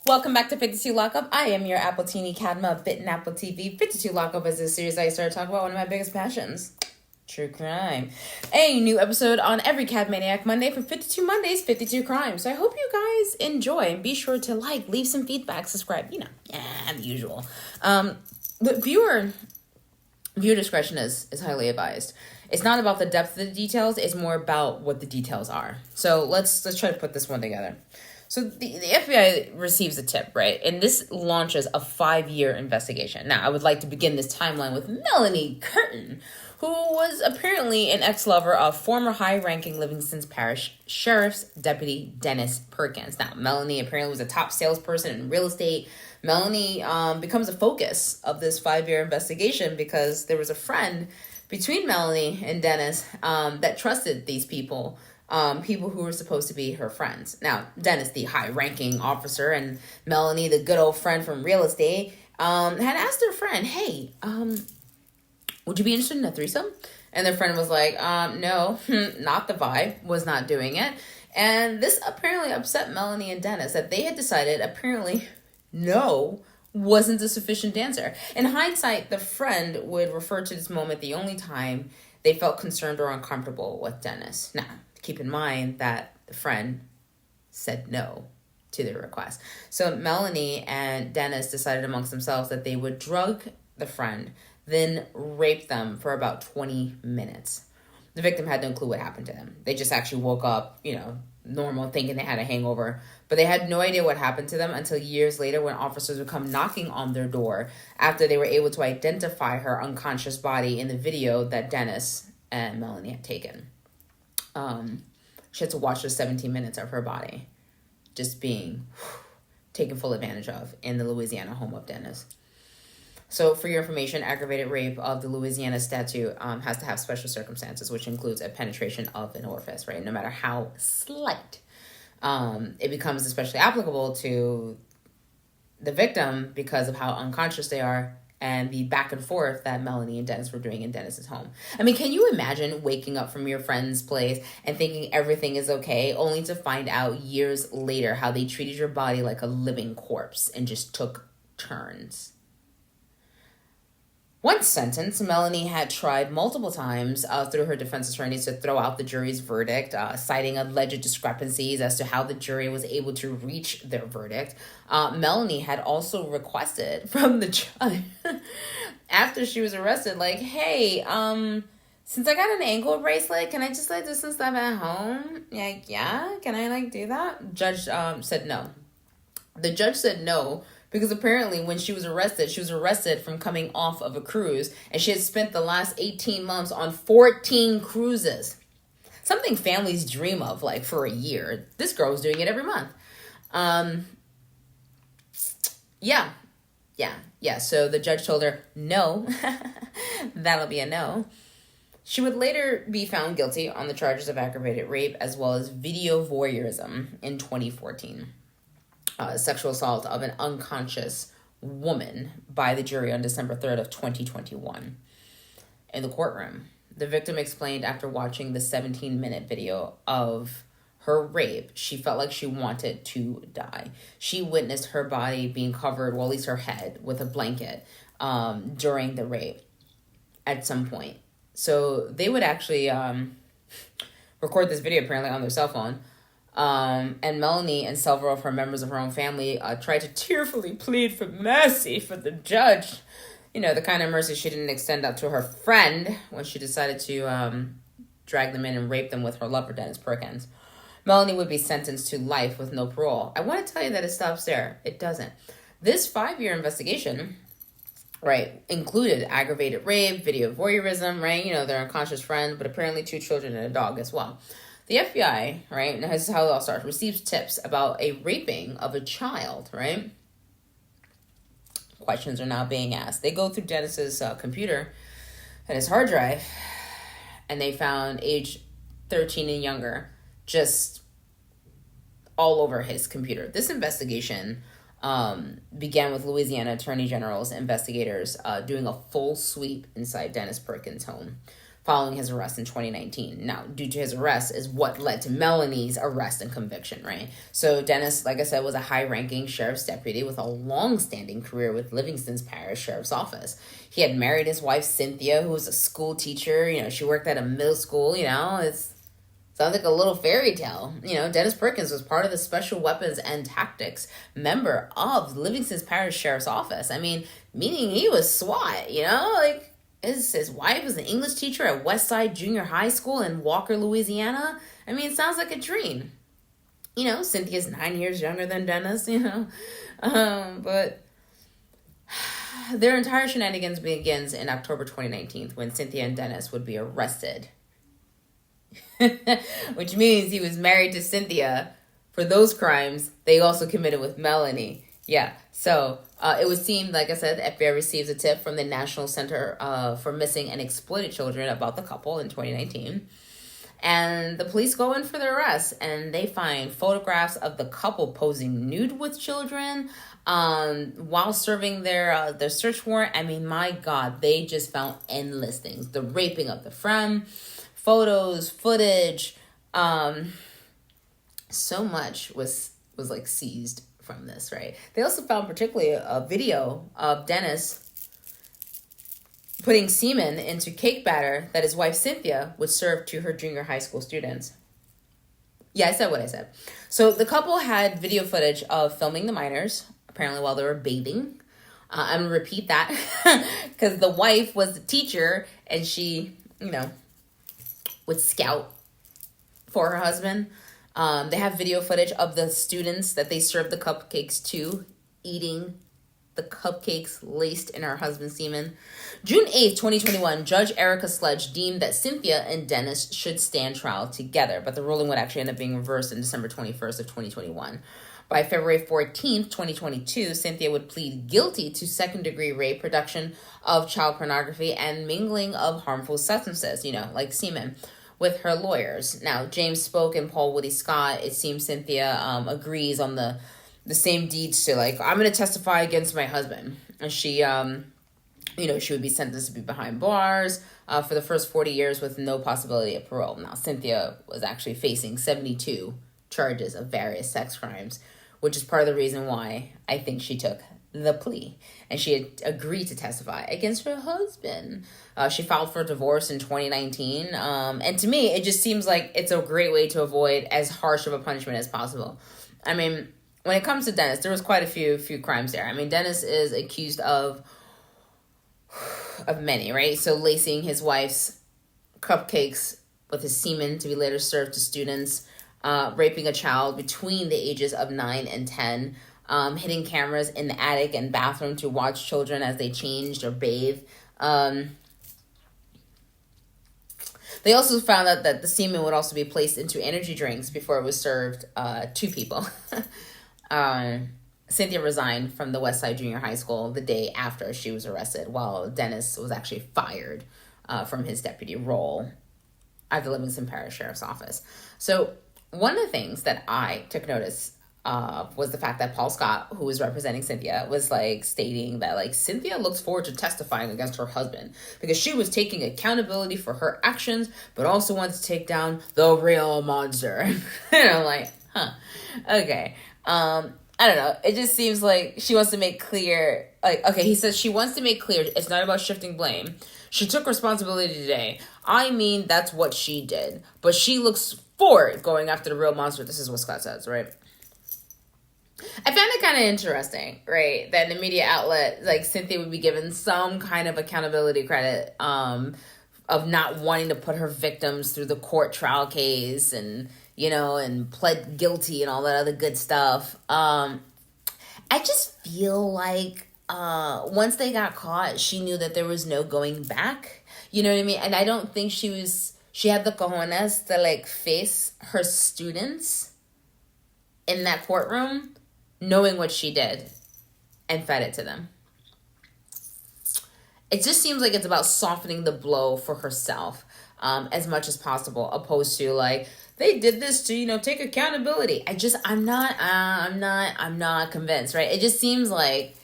Welcome back to 52 Lockup. I am your Apple Teeny Cadma of Bitten Apple TV. 52 Lockup is a series I started talking about one of my biggest passions. True crime. A new episode on every Cad Maniac Monday for 52 Mondays, 52 Crimes. So I hope you guys enjoy and be sure to leave some feedback, subscribe, the usual. The viewer discretion is highly advised. It's not about the depth of the details, it's more about what the details are. So let's try to put this one together. So the FBI receives a tip, right? And this launches a 5-year investigation. Now, I would like to begin this timeline with Melanie Curtin, who was apparently an ex-lover of former high-ranking Livingston Parish Sheriff's Deputy Dennis Perkins. Now, Melanie apparently was a top salesperson in real estate. Melanie becomes a focus of this 5-year investigation because there was a friend between Melanie and Dennis that trusted these people. People who were supposed to be her friends. Now, Dennis, the high-ranking officer, and Melanie, the good old friend from real estate, had asked their friend, hey, would you be interested in a threesome? And their friend was like, no, not the vibe, was not doing it. And this apparently upset Melanie and Dennis, that they had decided, apparently, no wasn't a sufficient answer. In hindsight, the friend would refer to this moment the only time they felt concerned or uncomfortable with Dennis. Now, keep in mind that the friend said no to their request. So Melanie and Dennis decided amongst themselves that they would drug the friend, then rape them for about 20 minutes. The victim had no clue what happened to them. They just actually woke up, normal, thinking they had a hangover. But they had no idea what happened to them until years later when officers would come knocking on their door after they were able to identify her unconscious body in the video that Dennis and Melanie had taken. She had to watch the 17 minutes of her body just being taken full advantage of in the Louisiana home of Dennis. So for your information, aggravated rape of the Louisiana statute has to have special circumstances, which includes a penetration of an orifice, right? No matter how slight, it becomes especially applicable to the victim because of how unconscious they are and the back and forth that Melanie and Dennis were doing in Dennis's home. I mean, can you imagine waking up from your friend's place and thinking everything is okay, only to find out years later how they treated your body like a living corpse and just took turns? Once sentenced, Melanie had tried multiple times through her defense attorneys to throw out the jury's verdict, citing alleged discrepancies as to how the jury was able to reach their verdict. Melanie had also requested from the judge after she was arrested, like, hey, since I got an ankle bracelet, can I just do some stuff at home? Like, yeah, can I do that? Judge said no. The judge said no because apparently when she was arrested from coming off of a cruise, and she had spent the last 18 months on 14 cruises. Something families dream of, for a year. This girl was doing it every month. Yeah. So the judge told her, no, that'll be a no. She would later be found guilty on the charges of aggravated rape as well as video voyeurism in 2014. Sexual assault of an unconscious woman by the jury on December 3rd of 2021. In the courtroom, the victim explained after watching the 17-minute video of her rape, she felt like she wanted to die. She witnessed her body being covered, well, at least her head, with a blanket during the rape at some point. So they would actually record this video apparently on their cell phone. And Melanie and several of her members of her own family tried to tearfully plead for mercy for the judge. The kind of mercy she didn't extend out to her friend when she decided to drag them in and rape them with her lover, Dennis Perkins. Melanie would be sentenced to life with no parole. I want to tell you that it stops there. It doesn't. This 5-year investigation, right, included aggravated rape, video voyeurism, right, their unconscious friend, but apparently 2 children and a dog as well. The FBI, right, and this is how it all starts, receives tips about a raping of a child, right? Questions are now being asked. They go through Dennis's computer and his hard drive, and they found age 13 and younger just all over his computer. This investigation began with Louisiana Attorney General's investigators doing a full sweep inside Dennis Perkins' home. following his arrest in 2019. Now, due to his arrest is what led to Melanie's arrest and conviction, right? So Dennis, like I said, was a high-ranking sheriff's deputy with a long-standing career with Livingston's Parish Sheriff's Office. He had married his wife, Cynthia, who was a school teacher. You know, she worked at a middle school, you know. It sounds like a little fairy tale. You know, Dennis Perkins was part of the Special Weapons and Tactics member of Livingston's Parish Sheriff's Office. I mean, meaning he was SWAT, you know, like, his wife was an English teacher at Westside Junior High School in Walker, Louisiana. I mean, it sounds like a dream. You know, Cynthia's 9 years younger than Dennis, you know. But their entire shenanigans begins in October 2019 when Cynthia and Dennis would be arrested. Which means he was married to Cynthia. For those crimes, they also committed with Melanie. Yeah, so it would seem, like I said, the FBI receives a tip from the National Center for Missing and Exploited Children about the couple in 2019. And the police go in for their arrest, and they find photographs of the couple posing nude with children while serving their search warrant. I mean, my God, they just found endless things. The raping of the friend, photos, footage, so much was like seized from this, right? They also found particularly a video of Dennis putting semen into cake batter that his wife Cynthia would serve to her junior high school students. Yeah, I said what I said. So the couple had video footage of filming the minors, apparently while they were bathing. I'm going to repeat that because the wife was the teacher and she, you know, would scout for her husband. They have video footage of the students that they served the cupcakes to, eating the cupcakes laced in her husband's semen. June 8th, 2021, Judge Erica Sledge deemed that Cynthia and Dennis should stand trial together, but the ruling would actually end up being reversed in December 21st of 2021. By February 14th, 2022, Cynthia would plead guilty to second-degree rape, production of child pornography, and mingling of harmful substances, you know, like semen, with her lawyers. Now, James Spoke and Paul Woody Scott, it seems Cynthia agrees on the same deeds to, like, I'm going to testify against my husband. And she, you know, she would be sentenced to be behind bars for the first 40 years with no possibility of parole. Now, Cynthia was actually facing 72 charges of various sex crimes, which is part of the reason why I think she took the plea. And she had agreed to testify against her husband. She filed for divorce in 2019. And to me, it just seems like it's a great way to avoid as harsh of a punishment as possible. I mean, when it comes to Dennis, there was quite a few crimes there. I mean, Dennis is accused of many, right? So lacing his wife's cupcakes with his semen to be later served to students, raping a child between the ages of 9 and 10, hitting cameras in the attic and bathroom to watch children as they changed or bathed. They also found out that the semen would also be placed into energy drinks before it was served to people. Cynthia resigned from the Westside Junior High School the day after she was arrested, while Dennis was actually fired from his deputy role at the Livingston Parish Sheriff's Office. So one of the things that I took notice of was the fact that Paul Scott, who was representing Cynthia, was like stating that like Cynthia looks forward to testifying against her husband because she was taking accountability for her actions, but also wants to take down the real monster. And I'm like, okay. I don't know. It just seems like she wants to make clear, like, okay, he says she wants to make clear it's not about shifting blame. She took responsibility today. I mean, that's what she did. But she looks forward going after the real monster. This is what Scott says, right? I found it kind of interesting, right? That the media outlet, like Cynthia would be given some kind of accountability credit of not wanting to put her victims through the court trial case and, you know, and pled guilty and all that other good stuff. I just feel like once they got caught, she knew that there was no going back. You know what I mean? And I don't think she had the cojones to like face her students in that courtroom, knowing what she did and fed it to them. It just seems like it's about softening the blow for herself as much as possible, opposed to like, they did this to, you know, take accountability. I'm not convinced, right? It just seems like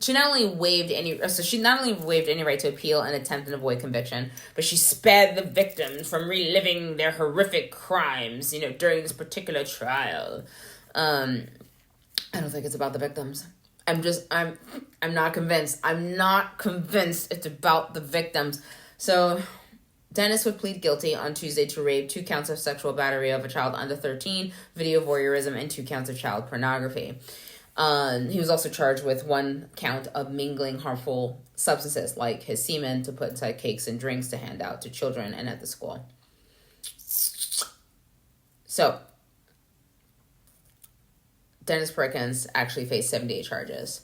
She not only waived any right to appeal and attempt and avoid conviction, but she spared the victims from reliving their horrific crimes, during this particular trial. I don't think it's about the victims. I'm not convinced. I'm not convinced it's about the victims. So Dennis would plead guilty on Tuesday to rape, 2 counts of sexual battery of a child under 13, video voyeurism, and 2 counts of child pornography. He was also charged with 1 count of mingling harmful substances like his semen to put inside cakes and drinks to hand out to children and at the school. So, Dennis Perkins actually faced 78 charges.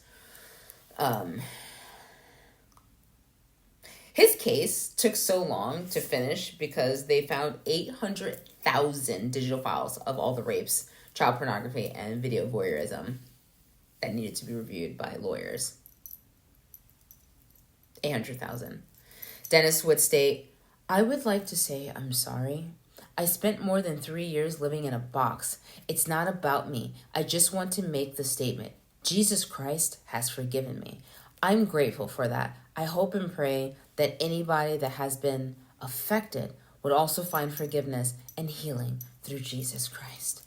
His case took so long to finish because they found 800,000 digital files of all the rapes, child pornography, and video voyeurism that needed to be reviewed by lawyers. 800,000. Dennis would state, "I would like to say I'm sorry. I spent more than 3 years living in a box. It's not about me. I just want to make the statement. Jesus Christ has forgiven me. I'm grateful for that. I hope and pray that anybody that has been affected would also find forgiveness and healing through Jesus Christ."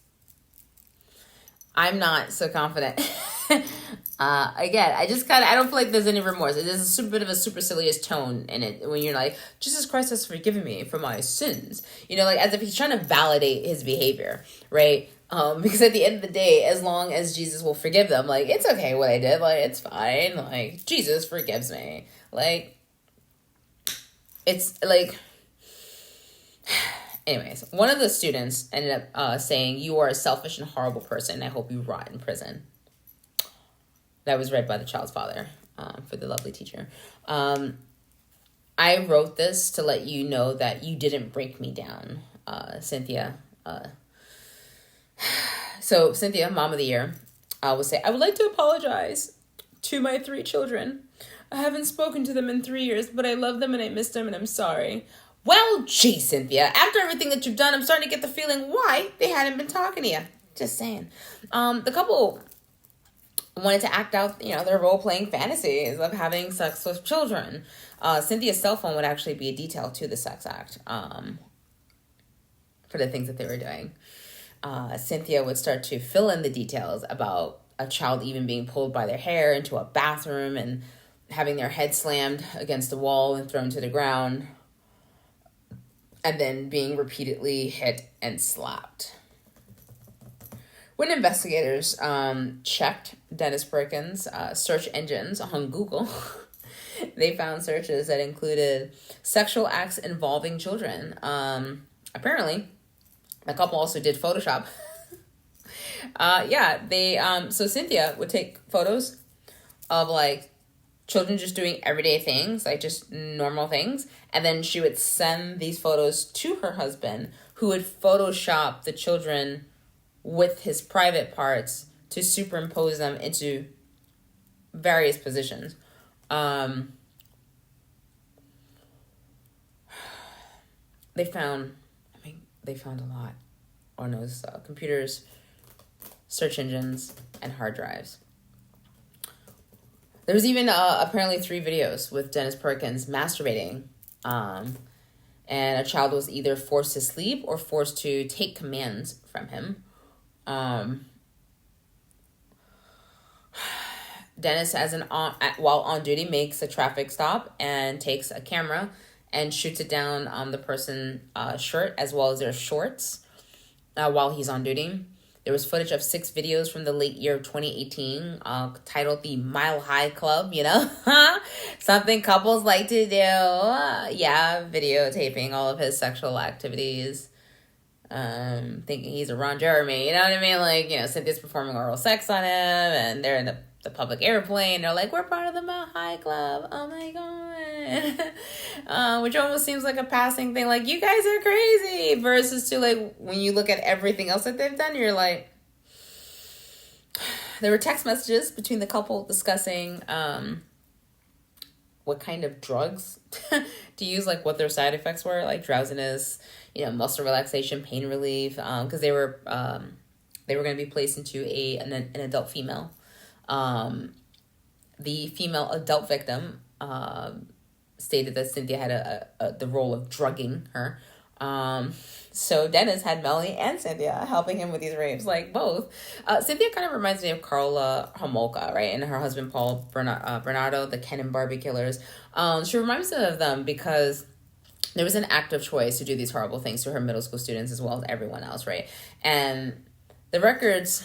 I'm not so confident. Again, I don't feel like there's any remorse. There's a bit of a supercilious tone in it when you're like, Jesus Christ has forgiven me for my sins. As if he's trying to validate his behavior, right? Because at the end of the day, as long as Jesus will forgive them, it's okay what I did. It's fine. Jesus forgives me. It's anyways, one of the students ended up saying, "You are a selfish and horrible person. I hope you rot in prison." That was read by the child's father for the lovely teacher. I wrote this to let you know that you didn't break me down, Cynthia. So Cynthia, Mom of the Year, would say, "I would like to apologize to my 3 children. I haven't spoken to them in 3 years, but I love them and I miss them and I'm sorry." Well, gee, Cynthia, after everything that you've done, I'm starting to get the feeling why they hadn't been talking to you. Just saying. The couple wanted to act out, their role-playing fantasies of having sex with children. Cynthia's cell phone would actually be a detail to the sex act for the things that they were doing. Cynthia would start to fill in the details about a child even being pulled by their hair into a bathroom and having their head slammed against the wall and thrown to the ground, and then being repeatedly hit and slapped. When investigators checked Dennis Perkins' search engines on Google, they found searches that included sexual acts involving children. Apparently, the couple also did Photoshop. So Cynthia would take photos of children just doing everyday things, just normal things. And then she would send these photos to her husband, who would Photoshop the children with his private parts to superimpose them into various positions. They found a lot on those computers, search engines, and hard drives. There was even apparently 3 videos with Dennis Perkins masturbating, and a child was either forced to sleep or forced to take commands from him. Dennis, while on duty, makes a traffic stop and takes a camera and shoots it down on the person's shirt as well as their shorts while he's on duty. There was footage of 6 videos from the late year of 2018 titled the Mile High Club, something couples like to do. Videotaping all of his sexual activities. Thinking he's a Ron Jeremy, you know what I mean? Cynthia's performing oral sex on him and they're in the public airplane. They're like, "We're part of the Mile High Club. Oh my God." Which almost seems like a passing thing. You guys are crazy. Versus to when you look at everything else that they've done, you're like, there were text messages between the couple discussing what kind of drugs to use, what their side effects were, drowsiness, muscle relaxation, pain relief, because they were going to be placed into an adult female. The female adult victim stated that Cynthia had the role of drugging her. So Dennis had Melanie and Cynthia helping him with these rapes, like both. Cynthia kind of reminds me of Carla Homolka, right? And her husband, Paul Bernardo, the Ken and Barbie killers. She reminds me of them because there was an active choice to do these horrible things to her middle school students as well as everyone else, right? And the records,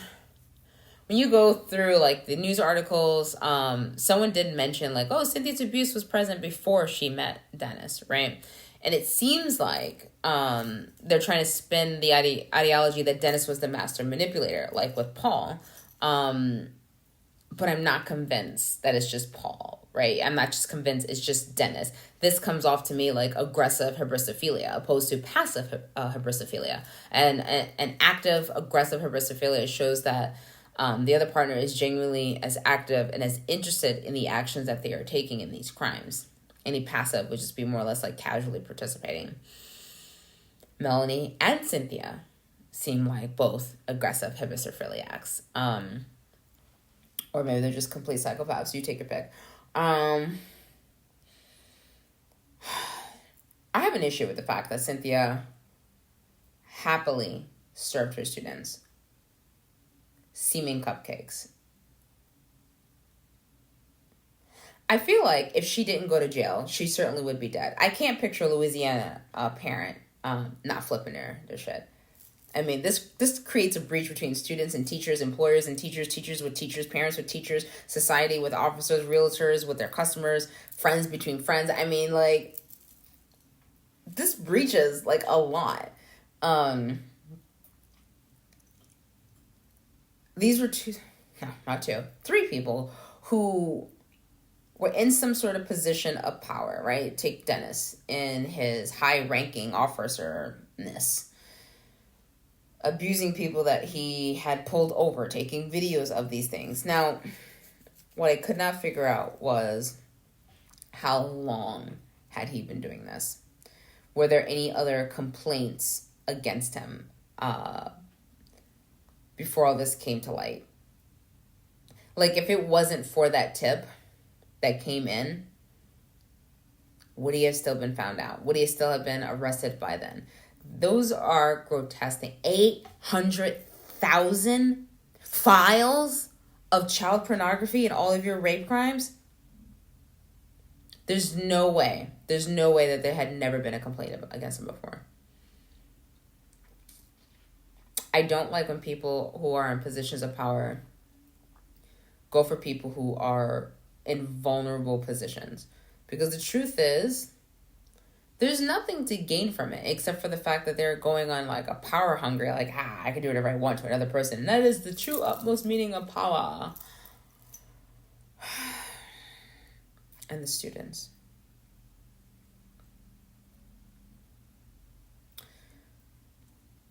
when you go through like the news articles, someone did mention like, oh, Cynthia's abuse was present before she met Dennis, right? And it seems like they're trying to spin the ideology that Dennis was the master manipulator, like with Paul. But I'm not convinced that it's just Paul, right? I'm not just convinced it's just Dennis. This comes off to me like aggressive hybristophilia opposed to passive hybristophilia. And an active, aggressive hybristophilia shows that the other partner is genuinely as active and as interested in the actions that they are taking in these crimes. Any passive would just be more or less like casually participating. Melanie and Cynthia seem like both aggressive hybristophiliacs. Or maybe they're just complete psychopaths. You take your pick. I have an issue with the fact that Cynthia happily served her students Semen cupcakes. I feel like if she didn't go to jail, she certainly would be dead. I can't picture Louisiana parent not flipping their shit. I mean, this creates a breach between students and teachers, employers and teachers, teachers with teachers, parents with teachers, society with officers, realtors with their customers, friends between friends. I mean, like, this breaches, like, a lot. These were three people who were in some sort of position of power, right? Take Dennis in his high-ranking officerness, abusing people that he had pulled over, taking videos of these things. Now, what I could not figure out was how long had he been doing this? Were there any other complaints against him before all this came to light? Like, if it wasn't for that tip that came in, would he have still been found out? Would he still have been arrested by then? Those are grotesque. 800,000 files of child pornography and all of your rape crimes? There's no way that there had never been a complaint against him before. I don't like when people who are in positions of power go for people who are in vulnerable positions. Because the truth is, there's nothing to gain from it except for the fact that they're going on like a power hungry, like, I can do whatever I want to another person. And that is the true utmost meaning of power. And the students.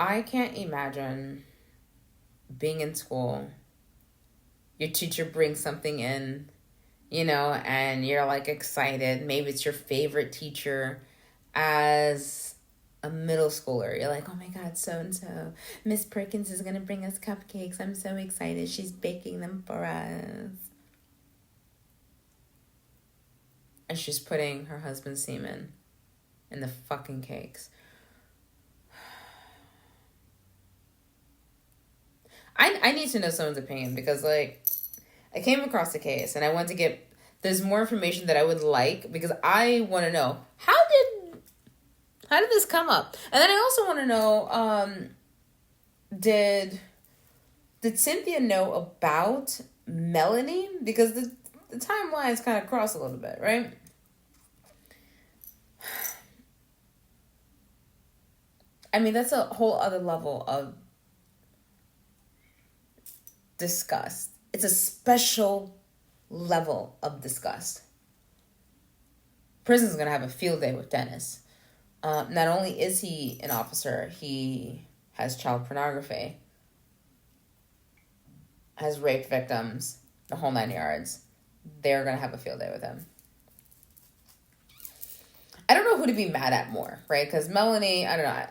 I can't imagine being in school. Your teacher brings something in, and you're like excited. Maybe it's your favorite teacher. As a middle schooler, you're like, oh my God, so-and-so, Miss Perkins is going to bring us cupcakes. I'm so excited. She's baking them for us. And she's putting her husband's semen in the fucking cakes. I need to know someone's opinion because, like, I came across the case and I want to get, there's more information that I would like because I want to know, how did this come up? And then I also want to know, did Cynthia know about Melanie? Because the timelines kind of cross a little bit, right? I mean, that's a whole other level of disgust. It's a special level of disgust. Prison's going to have a field day with Dennis. Not only is he an officer, he has child pornography, has raped victims, the whole 9 yards. They're going to have a field day with him. I don't know who to be mad at more, right? Because Melanie, I don't know.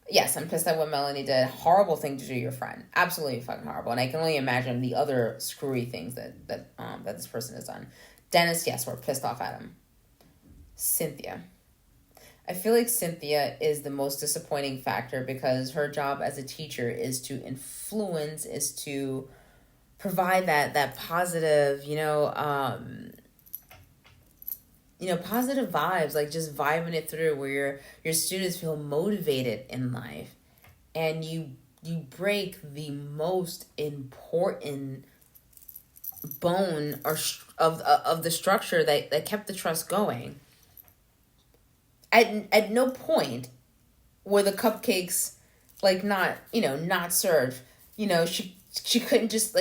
Yes, I'm pissed at what Melanie did. Horrible thing to do to your friend. Absolutely fucking horrible. And I can only imagine the other screwy things that this person has done. Dennis, yes, we're pissed off at him. Cynthia. I feel like Cynthia is the most disappointing factor because her job as a teacher is to influence, is to provide that positive, positive vibes, like just vibing it through where your students feel motivated in life. And you break the most important bone of the structure that kept the trust going. At no point were the cupcakes not served. She couldn't just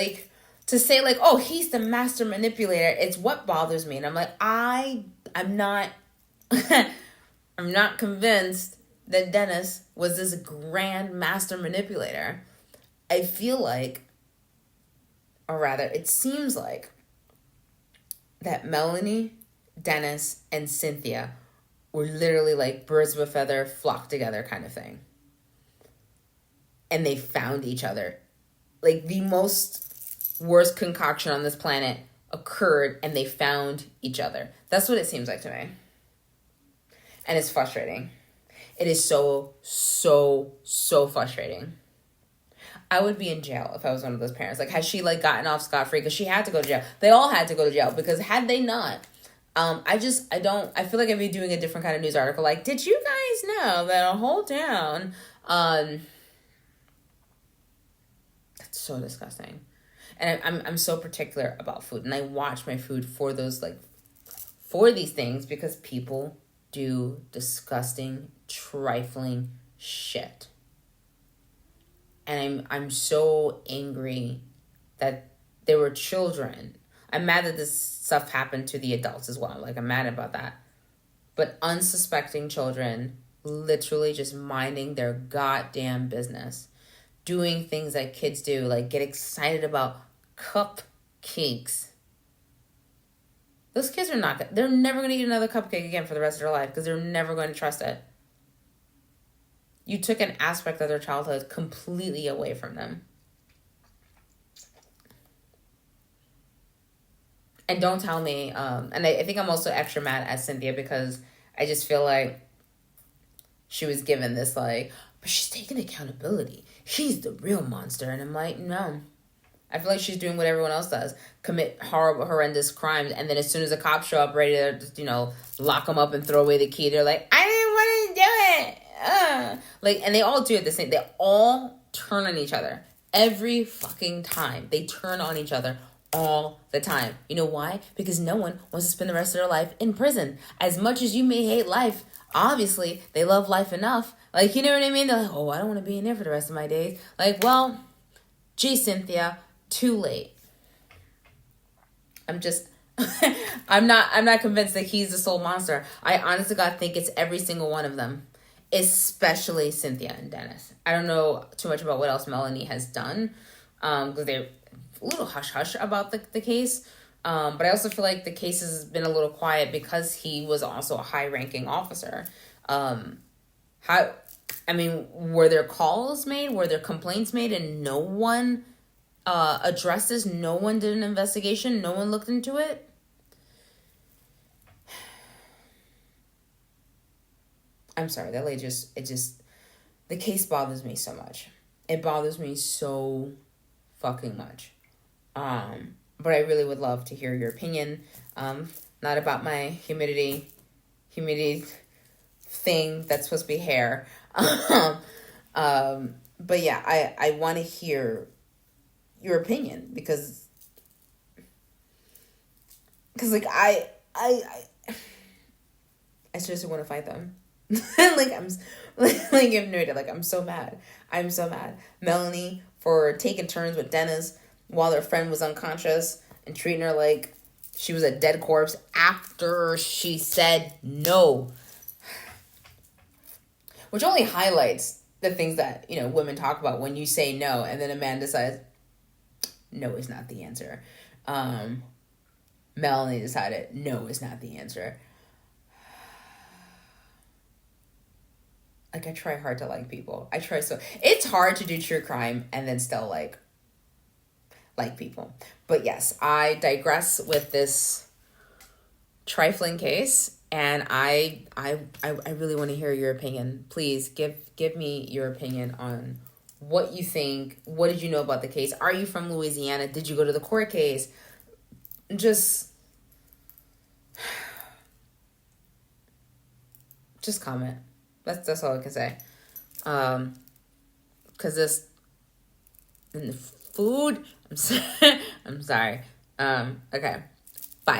to say oh, he's the master manipulator. It's what bothers me. And I'm like, I'm not I'm not convinced that Dennis was this grand master manipulator. I feel like, or rather, it seems like that Melanie, Dennis, and Cynthia were literally like birds of a feather flock together kind of thing. And they found each other. Like the most worst concoction on this planet occurred and they found each other. That's what it seems like to me. And it's frustrating. It is so, so, so frustrating. I would be in jail if I was one of those parents. Has she gotten off scot-free? Because she had to go to jail. They all had to go to jail because had they not, I feel like I'd be doing a different kind of news article. Did you guys know that a whole town, that's so disgusting. And I'm so particular about food. And I watch my food for those, for these things because people do disgusting, trifling shit. And I'm so angry that there were children. I'm mad that this stuff happened to the adults as well. I'm mad about that. But unsuspecting children literally just minding their goddamn business. Doing things that kids do, get excited about cupcakes. Those kids are they're never going to eat another cupcake again for the rest of their life because they're never going to trust it. You took an aspect of their childhood completely away from them. And don't tell me, and I think I'm also extra mad at Cynthia because I just feel like she was given this but she's taking accountability. She's the real monster. And I'm like, no. I feel like she's doing what everyone else does. Commit horrible, horrendous crimes. And then as soon as the cops show up ready to just, lock them up and throw away the key, they're like, I didn't want to do it. And they all do it the same. They all turn on each other. Every fucking time. They turn on each other all the time. You know why? Because no one wants to spend the rest of their life in prison. As much as you may hate life, obviously, they love life enough. You know what I mean? They're like, oh, I don't want to be in there for the rest of my days. Well, gee, Cynthia, too late. I'm just, I'm not convinced that he's the sole monster. I honestly God think it's every single one of them, especially Cynthia and Dennis. I don't know too much about what else Melanie has done, because they're a little hush-hush about the case. But I also feel like the case has been a little quiet because he was also a high-ranking officer. Were there calls made? Were there complaints made? And no one addressed this? No one did an investigation? No one looked into it? I'm sorry, that lady the case bothers me so much. It bothers me so fucking much. But I really would love to hear your opinion. Not about my humidity thing that's supposed to be hair. But yeah, I want to hear your opinion because I seriously want to fight them. I'm I'm so mad. I'm so mad. Melanie for taking turns with Dennis while their friend was unconscious and treating her like she was a dead corpse after she said no. Which only highlights the things that, women talk about when you say no and then a man decides no is not the answer. Melanie decided no is not the answer. Like, I try hard to like people. It's hard to do true crime and then still like people. But yes, I digress with this trifling case, and I really want to hear your opinion. Please give me your opinion on what you think. What did you know about the case? Are you from Louisiana? Did you go to the court case? Just comment. That's all I can say. Cause this and the food. I'm sorry. Okay.